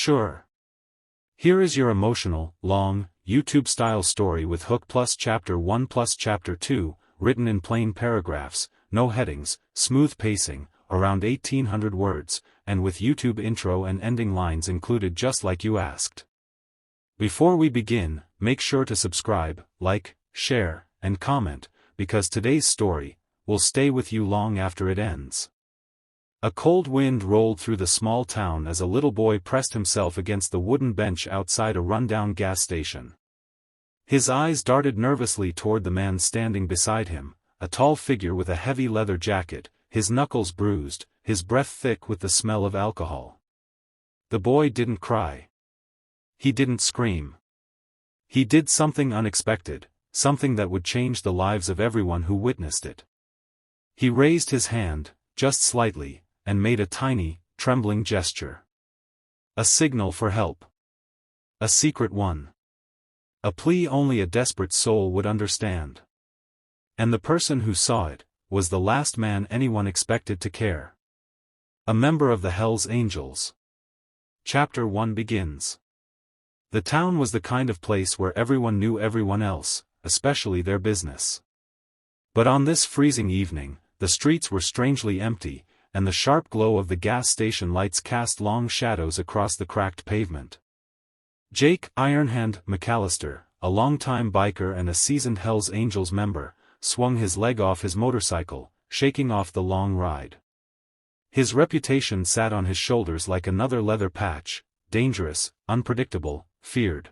Sure. Here is your emotional, long, YouTube-style story with hook plus chapter 1 plus chapter 2, written in plain paragraphs, no headings, smooth pacing, around 1800 words, and with YouTube intro and ending lines included just like you asked. Before we begin, make sure to subscribe, like, share, and comment, because today's story will stay with you long after it ends. A cold wind rolled through the small town as a little boy pressed himself against the wooden bench outside a rundown gas station. His eyes darted nervously toward the man standing beside him, a tall figure with a heavy leather jacket, his knuckles bruised, his breath thick with the smell of alcohol. The boy didn't cry. He didn't scream. He did something unexpected, something that would change the lives of everyone who witnessed it. He raised his hand, just slightly, and made a tiny, trembling gesture. A signal for help. A secret one. A plea only a desperate soul would understand. And the person who saw it was the last man anyone expected to care. A member of the Hell's Angels. Chapter 1 begins. The town was the kind of place where everyone knew everyone else, especially their business. But on this freezing evening, the streets were strangely empty, and the sharp glow of the gas station lights cast long shadows across the cracked pavement. Jake Ironhand McAllister, a longtime biker and a seasoned Hells Angels member, swung his leg off his motorcycle, shaking off the long ride. His reputation sat on his shoulders like another leather patch, dangerous, unpredictable, feared.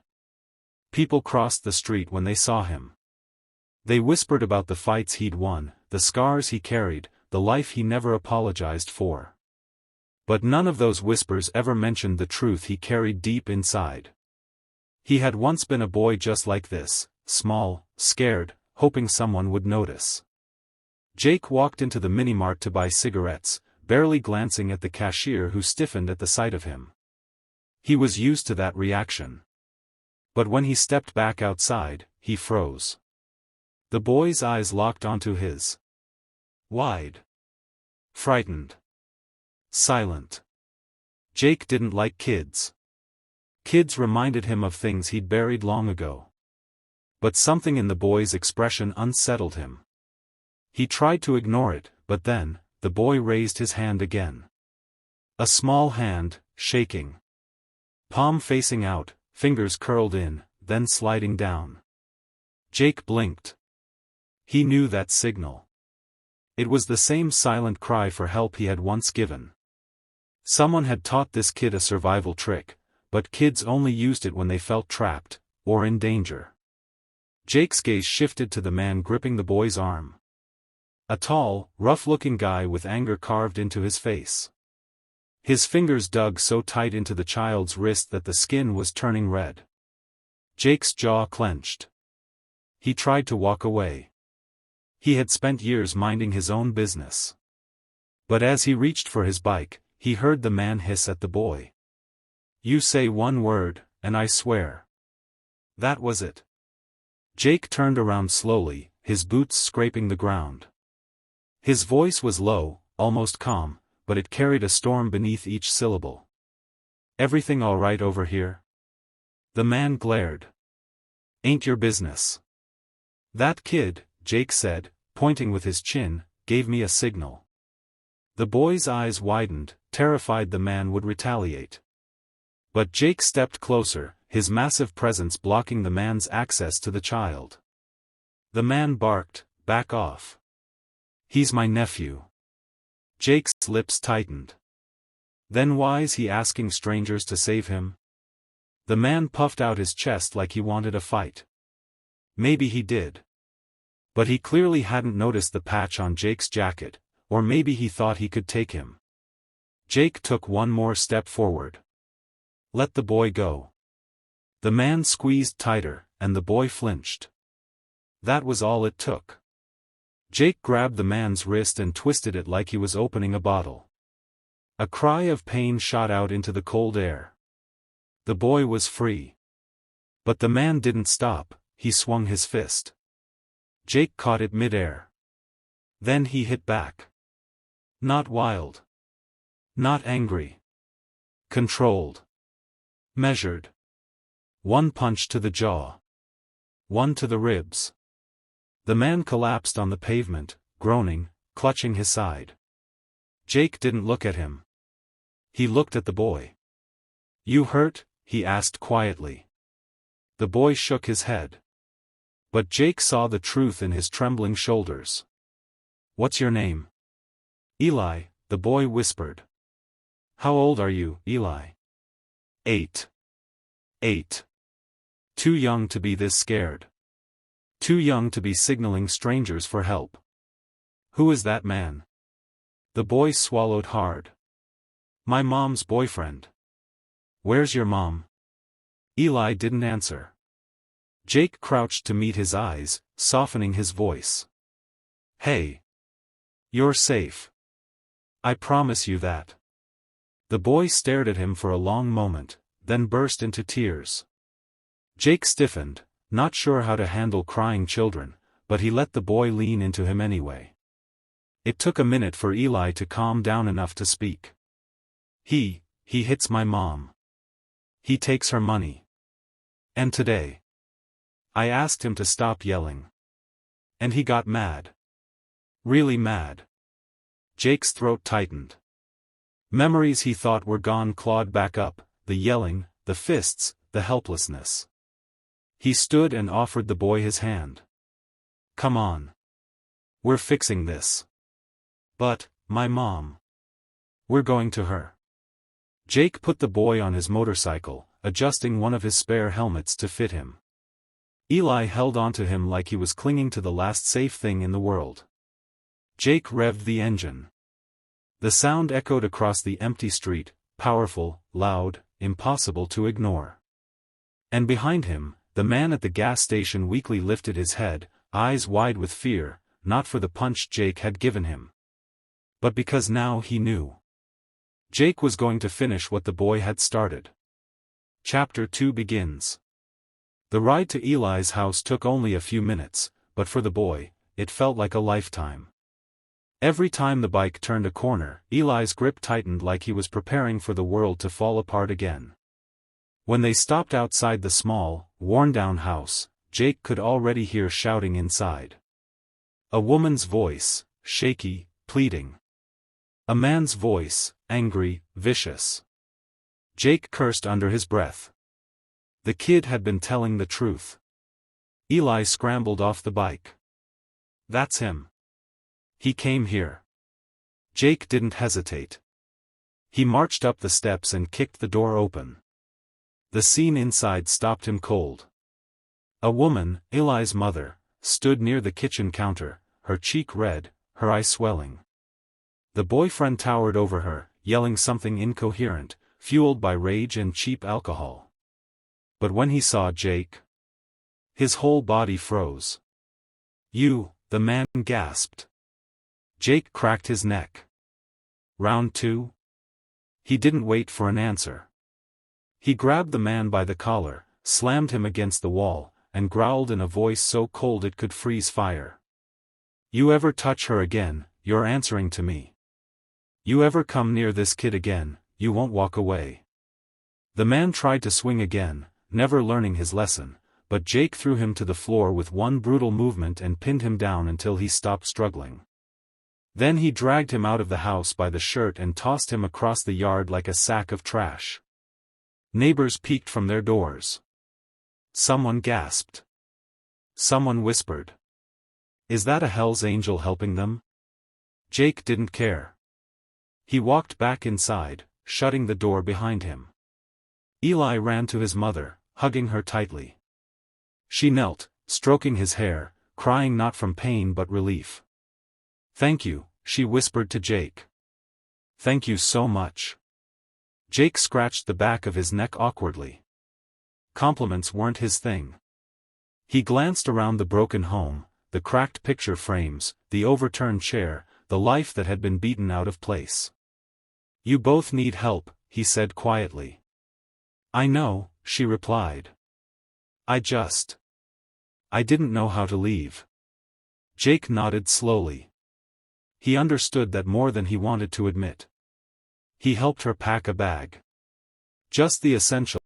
People crossed the street when they saw him. They whispered about the fights he'd won, the scars he carried, the life he never apologized for. But none of those whispers ever mentioned the truth he carried deep inside. He had once been a boy just like this, small, scared, hoping someone would notice. Jake walked into the mini-mart to buy cigarettes, barely glancing at the cashier who stiffened at the sight of him. He was used to that reaction. But when he stepped back outside, he froze. The boy's eyes locked onto his. Wide. Frightened. Silent. Jake didn't like kids. Kids reminded him of things he'd buried long ago. But something in the boy's expression unsettled him. He tried to ignore it, but then, the boy raised his hand again. A small hand, shaking. Palm facing out, fingers curled in, then sliding down. Jake blinked. He knew that signal. It was the same silent cry for help he had once given. Someone had taught this kid a survival trick, but kids only used it when they felt trapped, or in danger. Jake's gaze shifted to the man gripping the boy's arm. A tall, rough-looking guy with anger carved into his face. His fingers dug so tight into the child's wrist that the skin was turning red. Jake's jaw clenched. He tried to walk away. He had spent years minding his own business. But as he reached for his bike, he heard the man hiss at the boy. "You say one word, and I swear." That was it. Jake turned around slowly, his boots scraping the ground. His voice was low, almost calm, but it carried a storm beneath each syllable. "Everything all right over here?" The man glared. "Ain't your business." "That kid," Jake said, pointing with his chin, "gave me a signal." The boy's eyes widened, terrified the man would retaliate. But Jake stepped closer, his massive presence blocking the man's access to the child. The man barked, "Back off. He's my nephew." Jake's lips tightened. Then why is he asking strangers to save him? The man puffed out his chest like he wanted a fight. Maybe he did. But he clearly hadn't noticed the patch on Jake's jacket, or maybe he thought he could take him. Jake took one more step forward. "Let the boy go." The man squeezed tighter, and the boy flinched. That was all it took. Jake grabbed the man's wrist and twisted it like he was opening a bottle. A cry of pain shot out into the cold air. The boy was free. But the man didn't stop, he swung his fist. Jake caught it mid-air. Then he hit back. Not wild. Not angry. Controlled. Measured. One punch to the jaw. One to the ribs. The man collapsed on the pavement, groaning, clutching his side. Jake didn't look at him. He looked at the boy. "You hurt?" he asked quietly. The boy shook his head. But Jake saw the truth in his trembling shoulders. "What's your name?" "Eli," the boy whispered. "How old are you, Eli?" 8. 8. Too young to be this scared. Too young to be signaling strangers for help. "Who is that man?" The boy swallowed hard. "My mom's boyfriend." "Where's your mom?" Eli didn't answer. Jake crouched to meet his eyes, softening his voice. "Hey. You're safe. I promise you that." The boy stared at him for a long moment, then burst into tears. Jake stiffened, not sure how to handle crying children, but he let the boy lean into him anyway. It took a minute for Eli to calm down enough to speak. He hits my mom. He takes her money. And today, I asked him to stop yelling. And he got mad. Really mad." Jake's throat tightened. Memories he thought were gone clawed back up, the yelling, the fists, the helplessness. He stood and offered the boy his hand. "Come on. We're fixing this." "But, my mom. We're going to her." Jake put the boy on his motorcycle, adjusting one of his spare helmets to fit him. Eli held onto him like he was clinging to the last safe thing in the world. Jake revved the engine. The sound echoed across the empty street, powerful, loud, impossible to ignore. And behind him, the man at the gas station weakly lifted his head, eyes wide with fear, not for the punch Jake had given him, but because now he knew. Jake was going to finish what the boy had started. Chapter 2 begins. The ride to Eli's house took only a few minutes, but for the boy, it felt like a lifetime. Every time the bike turned a corner, Eli's grip tightened like he was preparing for the world to fall apart again. When they stopped outside the small, worn-down house, Jake could already hear shouting inside. A woman's voice, shaky, pleading. A man's voice, angry, vicious. Jake cursed under his breath. The kid had been telling the truth. Eli scrambled off the bike. "That's him. He came here." Jake didn't hesitate. He marched up the steps and kicked the door open. The scene inside stopped him cold. A woman, Eli's mother, stood near the kitchen counter, her cheek red, her eye swelling. The boyfriend towered over her, yelling something incoherent, fueled by rage and cheap alcohol. But when he saw Jake, his whole body froze. "You," the man gasped. Jake cracked his neck. Round 2? He didn't wait for an answer. He grabbed the man by the collar, slammed him against the wall, and growled in a voice so cold it could freeze fire. "You ever touch her again, you're answering to me. You ever come near this kid again, you won't walk away." The man tried to swing again, never learning his lesson, but Jake threw him to the floor with one brutal movement and pinned him down until he stopped struggling. Then he dragged him out of the house by the shirt and tossed him across the yard like a sack of trash. Neighbors peeked from their doors. Someone gasped. Someone whispered. "Is that a Hell's Angel helping them?" Jake didn't care. He walked back inside, shutting the door behind him. Eli ran to his mother, hugging her tightly. She knelt, stroking his hair, crying not from pain but relief. "Thank you," she whispered to Jake. "Thank you so much." Jake scratched the back of his neck awkwardly. Compliments weren't his thing. He glanced around the broken home, the cracked picture frames, the overturned chair, the life that had been beaten out of place. "You both need help," he said quietly. "I know," she replied. I didn't know how to leave." Jake nodded slowly. He understood that more than he wanted to admit. He helped her pack a bag. Just the essential.